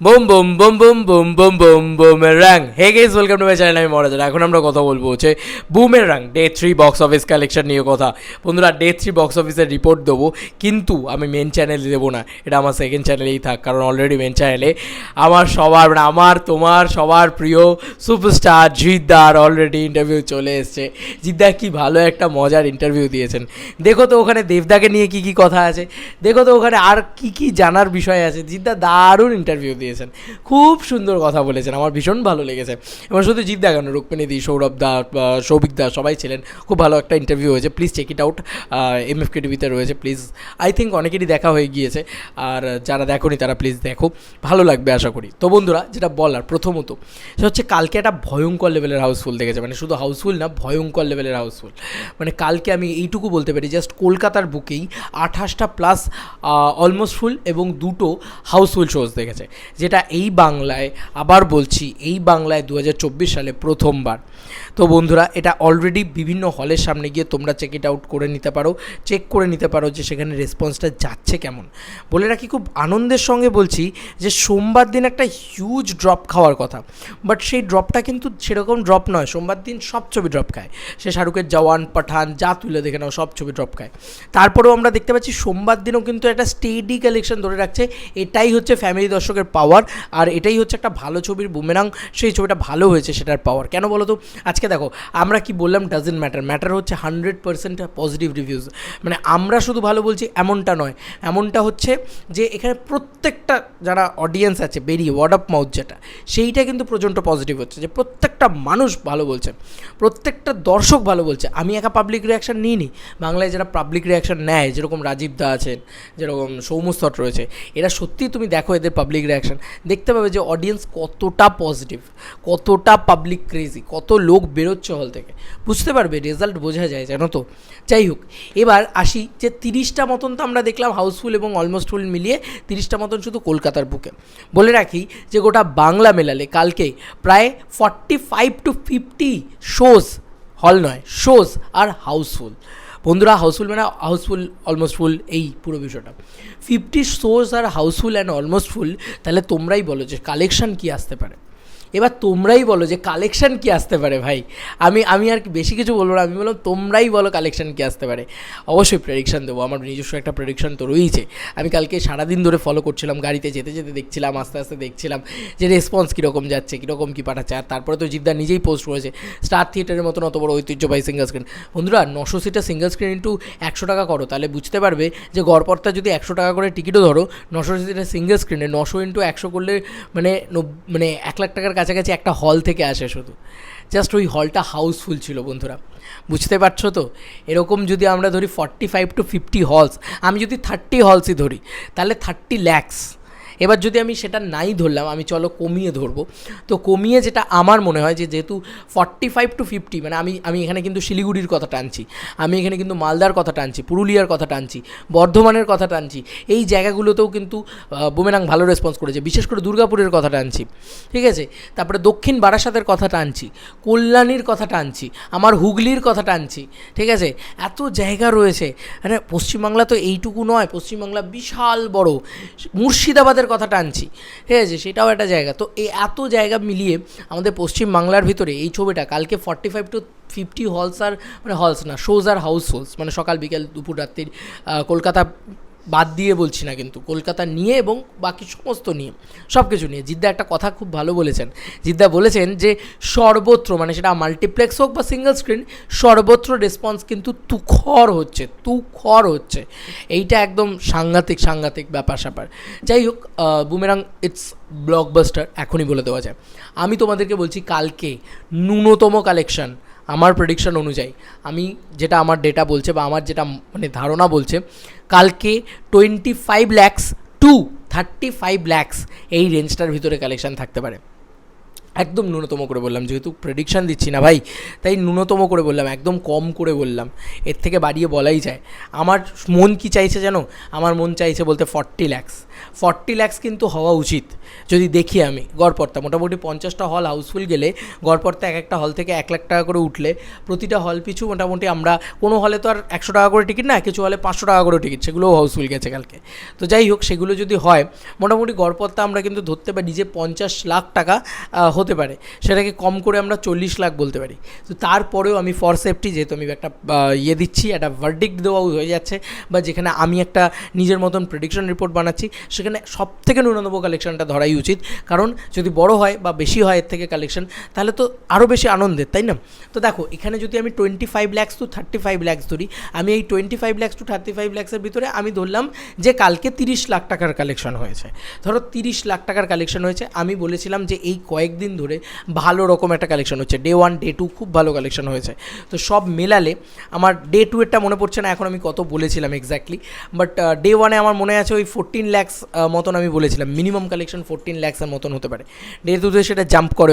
Broom boom boom boom boom boom boom Boomerang. Hey guys, welcome to my channel. আমি মহারাজ। এখন আমরা কথা বলবো হচ্ছে Boomerang day 3 box office collection নিয়ে কথা। বন্ধুরা, ডে 3 বক্স অফিসের রিপোর্ট দেবো, কিন্তু আমি মেন চ্যানেলে দেবো না, এটা আমার সেকেন্ড চ্যানেলেই থাক, কারণ অলরেডি মেন চ্যানেলে আমার সবার মানে আমার তোমার সবার প্রিয় সুপারস্টার জিদ্দার অলরেডি ইন্টারভিউ চলে এসছে। জিদ্দা কি ভালো একটা মজার ইন্টারভিউ দিয়েছেন। দেখো তো ওখানে দেবদাকে নিয়ে কি কি কথা আছে, দেখো তো ওখানে আর কি কি জানার বিষয় আছে। জিদ্দা দারুণ ইন্টারভিউ দিয়েছেন, খুব সুন্দর কথা বলেছেন, আমার ভীষণ ভালো লেগেছে। এবং শুধু জিদ্দা কেন, রুক্মিণীদি, সৌরভ দা, সৌভিক দা সবাই ছিলেন। খুব ভালো একটা ইন্টারভিউ হয়েছে, please check it out. MFK টিভিতে রয়েছে, প্লিজ। আই থিঙ্ক অনেকেরই দেখা হয়ে গিয়েছে, আর যারা দেখোনি তারা প্লিজ দেখো, ভালো লাগবে আশা করি। তো বন্ধুরা, যেটা বলার প্রথমত সেটা হচ্ছে কালকে একটা ভয়ঙ্কর লেভেলের হাউসফুল দেখেছে, মানে শুধু হাউসফুল না, ভয়ঙ্কর লেভেলের হাউসফুল। মানে কালকে আমি এইটুকু বলতে পারি, জাস্ট কলকাতার বুকেই 28টা প্লাস অলমোস্ট ফুল এবং 2টো হাউসফুল শোজ দেখেছে, যেটা এই বাংলায়, আবার বলছি, এই বাংলায় 2024 সালে প্রথমবার। তো বন্ধুরা, এটা অলরেডি বিভিন্ন হলের সামনে গিয়ে তোমরা চেক ইট আউট করে নিতে পারো, চেক করে নিতে পারো যে সেখানে রেসপন্সটা যাচ্ছে কেমন। বলে রাখি, খুব আনন্দের সঙ্গে বলছি যে সোমবার দিন একটা হিউজ ড্রপ খাওয়ার কথা, বাট সেই ড্রপটা কিন্তু সেরকম ড্রপ নয়। সোমবার দিন সব ছবি ড্রপ খায়, সে শাহরুখের জওয়ান, পাঠান যা তুলে দেখে নাও, সব ছবি ড্রপ খায়। তারপরেও আমরা দেখতে পাচ্ছি সোমবার দিনও কিন্তু একটা স্টেডি কালেকশন ধরে রাখছে। এটাই হচ্ছে ফ্যামিলি দর্শকের পাওয়ার, আর এটাই হচ্ছে একটা ভালো ছবির বুমেরাং। সেই ছবিটা ভালো হয়েছে, সেটার পাওয়ার। কেন বলো তো? আজকে দেখো, আমরা কি বললাম, ডাজেন্ট ম্যাটার, ম্যাটার হচ্ছে 100% পজিটিভ রিভিউজ। মানে আমরা শুধু ভালো বলছি এমনটা নয়, এমনটা হচ্ছে যে এখানে প্রত্যেকটা যারা অডিয়েন্স আছে বেরিয়ে ওয়ার্ড অফ মাউথ যেটা, সেইটা কিন্তু প্রচণ্ড পজিটিভ হচ্ছে, যে প্রত্যেকটা মানুষ ভালো বলছে, প্রত্যেকটা দর্শক ভালো বলছে। আমি একা পাবলিক রিয়াকশান নিইনি, বাংলায় যারা পাবলিক রিয়াকশান নেয়, যেরকম রাজীব দা আছেন, যেরকম সৌমস্তট রয়েছে, এরা সত্যিই তুমি দেখো এদের পাবলিক রিয়াকশান, দেখতে পাবে যে অডিয়েন্স কতটা পজিটিভ, কতটা পাবলিক ক্রেজি, কত লোক বেরোচ্ছে হল থেকে, বুঝতে পারবে, রেজাল্ট বোঝা যায়, জানো তো। যাই হোক, এবার আসি যে 30টা মতন তো আমরা দেখলাম হাউসফুল এবং অলমোস্ট ফুল মিলিয়ে, 30টা মতন শুধু কলকাতার বুকে। বলে রাখি যে গোটা বাংলা মেলালে কালকে প্রায় 45 to 50 শোজ, হল নয়, শোজ আর হাউসফুল। বন্ধুরা, হাউসফুল মানে হাউসফুল অলমোস্ট ফুল, এই পুরো বিষয়টা 50 শোজ আর হাউসফুল অ্যান্ড অলমোস্ট ফুল। তাহলে তোমরাই বলো যে কালেকশান কী আসতে পারে। এবার তোমরাই বলো যে কালেকশান কী আসতে পারে ভাই। আমি আর বেশি কিছু বলবো না, আমি বললাম তোমরাই বলো কালেকশান কী আসতে পারে। অবশ্যই প্রেডিকশান দেবো, আমার নিজস্ব একটা প্রেডিকশান তো রয়েছে। আমি কালকে সারাদিন ধরে ফলো করছিলাম, গাড়িতে যেতে যেতে দেখছিলাম, আস্তে আস্তে দেখছিলাম যে রেসপন্স কীরকম যাচ্ছে, কীরকম কী পাঠাচ্ছে। আর তারপরে তো জিদ্দা নিজেই পোস্ট করেছে, স্টার থিয়েটারের মতন অত বড় ঐতিহ্যবাহী সিঙ্গল স্ক্রিন। বন্ধুরা, 900 সিটের সিঙ্গল স্ক্রিন ইন্টু 100 টাকা করো, তাহলে বুঝতে পারবে যে গড়পড়তা যদি 100 টাকা করে টিকিটও ধরো, 900 সিটের সিঙ্গল স্ক্রিনে 900 ইন্টু 100 করলে মানে 1 লাখ টাকার কাছাকাছি একটা হল থেকে আসে শুধু। জাস্ট ওই হলটা হাউসফুল ছিল বন্ধুরা, বুঝতে পারছো তো। এরকম যদি আমরা ধরি 45 to 50 হলস, আমি যদি 30 হলসই ধরি তাহলে 30 lakhs। এবার যদি আমি সেটা নাই ধরলাম, আমি চলো কমিয়ে ধরবো, তো কমিয়ে যেটা আমার মনে হয় যে যেহেতু 45 to 50, মানে আমি এখানে কিন্তু শিলিগুড়ির কথা টানছি, আমি এখানে কিন্তু মালদার কথা টানছি, পুরুলিয়ার কথা টানছি, বর্ধমানের কথা টানছি, এই জায়গাগুলোতেও কিন্তু বুমেরাং ভালো রেসপন্স করেছে, বিশেষ করে দুর্গাপুরের কথা টানছি, ঠিক আছে। তারপরে দক্ষিণ বারাসাতের কথা টানছি, কল্যাণীর কথা টানছি, আমার হুগলির কথা টানছি, ঠিক আছে। এত জায়গা রয়েছে, মানে পশ্চিমবাংলা তো এইটুকু নয়, পশ্চিমবাংলা বিশাল বড়, মুর্শিদাবাদের কথা টানছি, ঠিক আছে, সেটাও একটা জায়গা। তো এই এত জায়গা মিলিয়ে আমাদের পশ্চিমবাংলার ভিতরে এই ছবিটা কালকে 45 to 50 হলস, আর মানে হলস না, শোজ আর হাউস হোলস, মানে সকাল বিকেল দুপুর রাত্রির, কলকাতা বাদ দিয়ে বলছি না, কিন্তু কলকাতা নিয়ে এবং বাকি সমস্ত নিয়ে, সব কিছু নিয়ে। জিদ্দা একটা কথা খুব ভালো বলেছেন, জিদ্দা বলেছেন যে সর্বত্র, মানে সেটা মাল্টিপ্লেক্স হোক বা সিঙ্গল স্ক্রিন, সর্বত্র রেসপন্স কিন্তু তুখর হচ্ছে। এইটা একদম সাংঘাতিক ব্যাপার স্যাপার। যাই হোক, বুমেরাং ইটস ব্লকবাস্টার, এখনই বলে দেওয়া যায়। আমি তোমাদেরকে বলছি কালকে ন্যূনতম কালেকশন, আমার প্রেডিকশন অনুযায়ী, আমি যেটা আমার ডেটা বলছে বা আমার যেটা মানে ধারণা বলছে, কালকে 25 lakhs to 35 lakhs এই রেঞ্জটার ভিতরে কালেকশান থাকতে পারে। একদম ন্যূনতম করে বললাম, যেহেতু প্রেডিকশান দিচ্ছি না ভাই, তাই ন্যূনতম করে বললাম, একদম কম করে বললাম, এর থেকে বাড়িয়ে বলাই যায়। আমার মন কি চাইছে জানো? আমার মন চাইছে বলতে 40 লাখস কিন্তু হওয়া উচিত। যদি দেখি আমি গড়পড়তা মোটামুটি 50টা হল হাউসফুল গেলে গড়পড়তা এক একটা হল থেকে 1 লাখ টাকা করে উঠলে প্রতিটা হল পিছু মোটামুটি আমরা, কোনো হলে তো আর 100 টাকা করে টিকিট না, কিছু হলে 500 টাকা করে টিকিট, সেগুলোও হাউসফুল গেছে কালকে। তো যাই হোক, সেগুলো যদি হয় মোটামুটি গড়পড়তা আমরা কিন্তু ধরতে পারি যে 50 লাখ টাকা হতে পারে, সেটাকে কম করে আমরা 40 লাখ বলতে পারি। তো তারপরেও আমি ফর সেফটি, যেহেতু আমি একটা দিচ্ছি, একটা ভার্ডিক্ট দেওয়া হয়ে যাচ্ছে, বা যেখানে আমি একটা নিজের মতন প্রেডিকশন রিপোর্ট বানাচ্ছি, সেখানে সব থেকে ন্যূনতম কালেকশনটা ধরাই উচিত। কারণ যদি বড় হয় বা বেশি হয় এর থেকে কালেকশন, তাহলে তো আরও বেশি আনন্দের, তাই না? তো দেখো, এখানে যদি আমি 25 lakhs to 35 lakhs ধরি, আমি এই 25 lakhs to 35 lakhsের ভিতরে আমি ধরলাম যে কালকে 30 লাখ টাকার কালেকশন হয়েছে। ধরো 30 লাখ টাকার কালেকশন হয়েছে, আমি বলেছিলাম যে এই কয়েকদিন ধরে ভালো রকম একটা কালেকশন হচ্ছে, ডে 1 ডে 2 খুব ভালো কালেকশন হয়েছে। তো সব মেলালে আমার ডে 2 এরটা মনে পড়ছে না এখন আমি কত বলেছিলাম এক্স্যাক্টলি, বাট ডে 1-এ আমার মনে আছে ওই 14 lakhs মতন আমি বলেছিলাম, মিনিমাম কালেকশন 14 lakhsের মতন হতে পারে। ডে 2-তে সেটা জাম্প করে,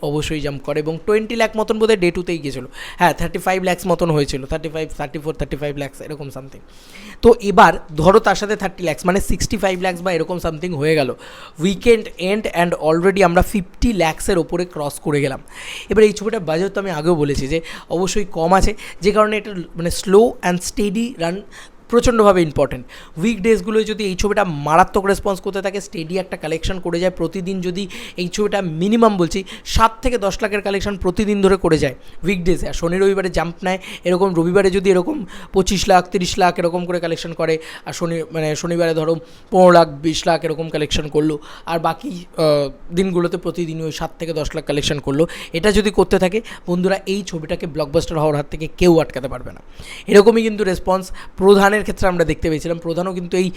অবশ্যই জাম্প করে, এবং 20 লাখ মতন বোধহয় ডে 2-তেই গিয়েছিলো। হ্যাঁ, 35 lakhs মতন হয়েছিল, 35 lakhs এরকম সামথিং। তো এবার ধরো তার সাথে 30 lakhs মানে 65 lakhs বা এরকম সামথিং হয়ে গেল। উইকেন্ড এন্ড অ্যান্ড অলরেডি আমরা 50 lakhsের ওপরে ক্রস করে গেলাম। এবার এই ছবিটার বাজেট তো আমি আগেও বলেছি যে অবশ্যই কম আছে, যে কারণে এটা মানে স্লো অ্যান্ড স্টেডি রান প্রচণ্ডভাবে ইম্পর্টেন্ট। উইকডেজগুলোয় যদি এই ছবিটা মারাত্মক রেসপন্স করতে থাকে, স্টেডি একটা কালেকশন করে যায় প্রতিদিন, যদি এই ছবিটা মিনিমাম বলছি 7 থেকে 10 লাখের কালেকশন প্রতিদিন ধরে করে যায় উইকডেজে, আর শনি রবিবারে জাম্প নেয় এরকম, রবিবারে যদি এরকম 25 লাখ 30 লাখ এরকম করে কালেকশন করে, আর শনিবারে ধরো 15 লাখ 20 লাখ এরকম কালেকশন করলো, আর বাকি দিনগুলোতে প্রতিদিনই ওই 7 থেকে 10 লাখ কালেকশন করলো, এটা যদি করতে থাকে বন্ধুরা, এই ছবিটাকে ব্লকবাস্টার হওয়ার হাত থেকে কেউ আটকাতে পারবে না। এরকমই কিন্তু রেসপন্স প্রধানের ক্ষেত্রে আমরা দেখতে পেয়েছিলাম। প্রধানও কিন্তু এই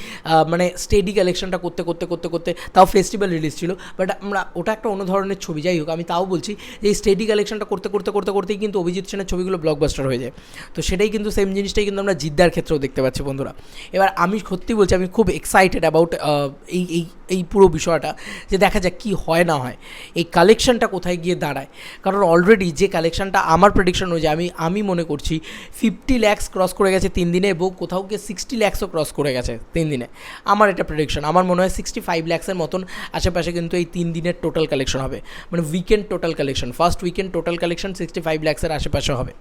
মানে স্টেডি কালেকশনটা করতে করতে করতে করতে, তাও ফেস্টিভ্যাল রিলিজ ছিল, বাট আমরা ওটা একটা অন্য ধরনের ছবি। যাই হোক, আমি তাও বলছি যে এই স্টেডি কালেকশনটা করতে করতে করতে করতেই কিন্তু অভিজিৎ সেনের ছবিগুলো ব্লকবাস্টার হয়ে যায়। তো সেটাই কিন্তু সেম জিনিসটাই কিন্তু আমরা জিদ্দার ক্ষেত্রেও দেখতে পাচ্ছি বন্ধুরা। এবার আমি সত্যি বলছি, আমি খুব এক্সাইটেড অ্যাবাউট এই এই এই পুরো বিষয়টা, যে দেখা যাক কী হয় না হয়, এই কালেকশনটা কোথায় গিয়ে দাঁড়ায়। কারণ অলরেডি যে কালেকশনটা আমার প্রেডিকশন অনুযায়ী আমি মনে করছি 50 lakhs ক্রস করে গেছে 3 দিনে, এবং কোথাও গিয়ে 60 lakhsও ক্রস করে গেছে 3 দিনে। আমার এটা প্রেডিকশন, আমার মনে হয় 65 lakhsের মতন আশেপাশে কিন্তু এই 3 দিনের টোটাল কালেকশন হবে, মানে weekend total collection, first weekend total collection 65 lakhsের আশেপাশে হবে।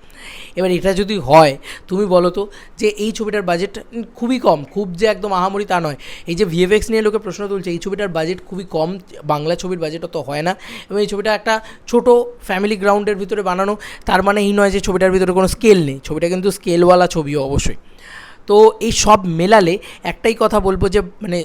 এবার এটা যদি হয়, তুমি বলো তো যে এই ছবিটার বাজেট খুবই কম, খুব যে একদম আহামরি তা নয়। এই যে ভিএফএক্স নিয়ে লোকে প্রশ্ন তুলছে, এই ছবিটার বাজেট খুবই কম, বাংলা ছবির বাজেট অত হয় না, এবং এই ছবিটা একটা ছোট ফ্যামিলি গ্রাউন্ডের ভিতরে বানানো, তার মানে এই নয় যে ছবিটার ভিতরে কোনো স্কেল নেই, ছবিটা কিন্তু স্কেলওয়ালা ছবিও অবশ্যই। তো এই সব মেলালে একটাই কথা বলবো যে মানে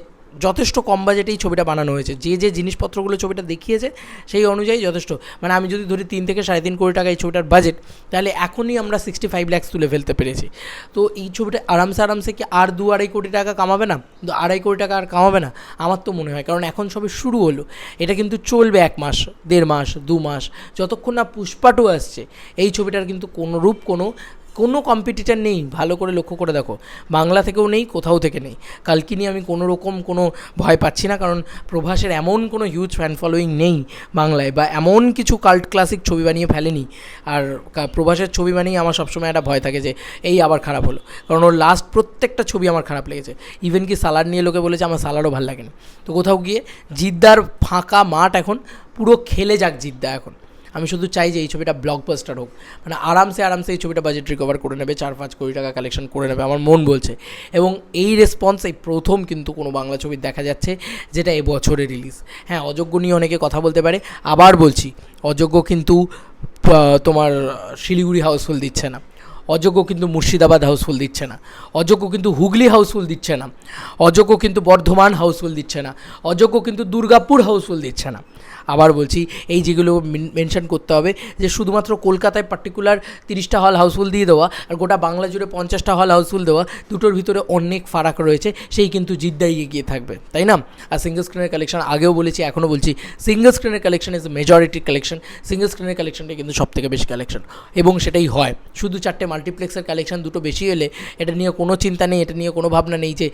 যথেষ্ট কম বাজেটেই ছবিটা বানানো হয়েছে, যে জিনিসপত্রগুলো ছবিটা দেখিয়েছে সেই অনুযায়ী যথেষ্ট। মানে আমি যদি ধরি 3 থেকে 3.5 কোটি টাকা এই ছবিটার বাজেট, তাহলে এখনই আমরা 65 lakhs তুলে ফেলতে পেরেছি। তো এই ছবিটা আরামসে কি আর 2-2.5 কোটি টাকা কামাবে না? 2.5 কোটি টাকা আর কামাবে না? আমার তো মনে হয়, কারণ এখন সবে শুরু হলো, এটা কিন্তু চলবে 1 মাস 1.5 মাস 2 মাস, যতক্ষণ না পুষ্পা 2 আসছে। এই ছবিটার কিন্তু কোনোরূপ কোনো কম্পিটিটার নেই, ভালো করে লক্ষ্য করে দেখো, বাংলা থেকেও নেই, কোথাও থেকে নেই। কালকে নিয়ে আমি কোনো রকম কোনো ভয় পাচ্ছি না, কারণ প্রভাসের এমন কোনো হিউজ ফ্যান ফলোয়িং নেই বাংলায়, বা এমন কিছু কাল্ট ক্লাসিক ছবি বানিয়ে ফেলেনি। আর প্রভাসের ছবি বানিয়ে আমার সবসময় একটা ভয় থাকে যে এই আবার খারাপ হলো, কারণ ওর লাস্ট প্রত্যেকটা ছবি আমার খারাপ লেগেছে। ইভেন কি সালার নিয়ে লোকে বলেছে আমার সালারও ভালো লাগেনি। তো কোথাও গিয়ে জিদ্দার ফাঁকা মাঠ এখন পুরো খেলে যাক জিদ্দা এখন। আমি শুধু চাই যে এই ছবিটা ব্লকবাস্টার হোক, মানে আরামসে এই ছবিটা বাজেট রিকভার করে নেবে, 4-5 কোটি টাকা কালেকশন করে নেবে, আমার মন বলছে। এবং এই রেসপন্স এই প্রথম কিন্তু কোনো বাংলা ছবির দেখা যাচ্ছে যেটা এবছরে রিলিজ। হ্যাঁ, অযোগ্য নিয়ে অনেকে কথা বলতে পারে, আবার বলছি, অযোগ্য কিন্তু তোমার শিলিগুড়ি হাউসফুল দিচ্ছে না, অযোগ্য কিন্তু মুর্শিদাবাদ হাউসফুল দিচ্ছে না, অযোগ্য কিন্তু হুগলি হাউসফুল দিচ্ছে না, অযোগ্য কিন্তু বর্ধমান হাউসফুল দিচ্ছে না, অযোগ্য কিন্তু দুর্গাপুর হাউসফুল দিচ্ছে না। আবার বলছি, এই যেগুলো মেনশন করতে হবে যে শুধুমাত্র কলকাতায় পার্টিকুলার 30টা হল হাউসফুল দিয়ে দেওয়া আর গোটা বাংলা জুড়ে 50টা হল হাউসফুল দেওয়া, দুটোর ভিতরে অনেক ফারাক রয়েছে, সেই কিন্তু জিদ্দাই এগিয়ে থাকবে, তাই না? আর সিঙ্গল স্ক্রিনের কালেকশন আগেও বলেছি, এখনও বলছি, সিঙ্গল স্ক্রিনের collection is majority collection. Single স্ক্রিনের কালেকশনটা কিন্তু সবথেকে বেশি কালেকশন, এবং সেটাই হয়। শুধু 4টে মাল্টিপ্লেক্সের কালেকশন দুটো বেশি এলে এটা নিয়ে কোনো চিন্তা নেই, এটা নিয়ে কোনো ভাবনা নেই যে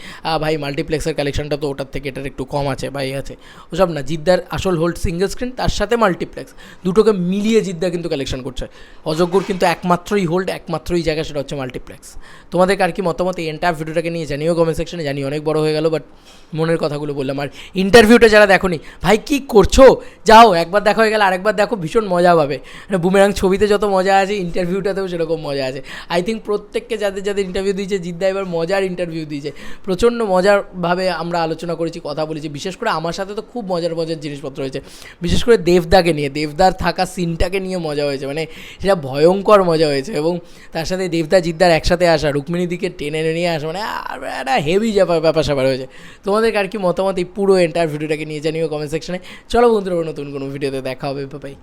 ভাই মাল্টিপ্লেক্সের কালেকশনটা তো ওটার থেকে এটার একটু কম আছে বা এই আছে, ওসব না। জিদ্দার আসল হোল্ড সিঙ্গল সিঙ্গেল স্ক্রিন তার সাথে মাল্টিপ্লেক্স, দুটোকে মিলিয়ে জিদ্দা কিন্তু কালেকশন করছে। অযোগ্যর কিন্তু একমাত্রই হোল্ড, একমাত্রই জায়গা, সেটা হচ্ছে মাল্টিপ্লেক্স। তোমাদের আর কি মতামত এই এন্টায়ার ভিডিওটাকে নিয়ে জানিও কমেন্ট সেকশনে। জানি অনেক বড় হয়ে গেল, বাট মনের কথাগুলো বললাম। আর ইন্টারভিউটা যারা দেখোনি, ভাই কী করছো, যাও একবার দেখা হয়ে গেলে আরেকবার দেখো, ভীষণ মজা পাবে। মানে বুমেরাং ছবিতে যত মজা আছে ইন্টারভিউটাতেও সেরকম মজা আছে। আই থিঙ্ক প্রত্যেককে যাদের যাদের ইন্টারভিউ দিয়েছে জিদ্দা এবার মজার ইন্টারভিউ দিয়েছে, প্রচণ্ড মজারভাবে আমরা আলোচনা করেছি, কথা বলেছি। বিশেষ করে আমার সাথে তো খুব মজার মজার জিনিসপত্র হয়েছে, বিশেষ করে দেবদাকে নিয়ে, দেবদার থাকা সিনটাকে নিয়ে মজা হয়েছে, মানে সেটা ভয়ঙ্কর মজা হয়েছে। এবং তার সাথে দেবদা জিদ্দার একসাথে আসা, রুক্মিণী দিকে টেনে নিয়ে আসা, মানে একটা হেভি ব্যাপার স্যাপার হয়েছে। তোমাদের আর কি মতামত এই পুরো এন্টায়ার ভিডিওটাকে নিয়ে জানিও কমেন্ট সেকশনে। চলো বন্ধুরা, নতুন কোনো ভিডিওতে দেখা হবে, বাই।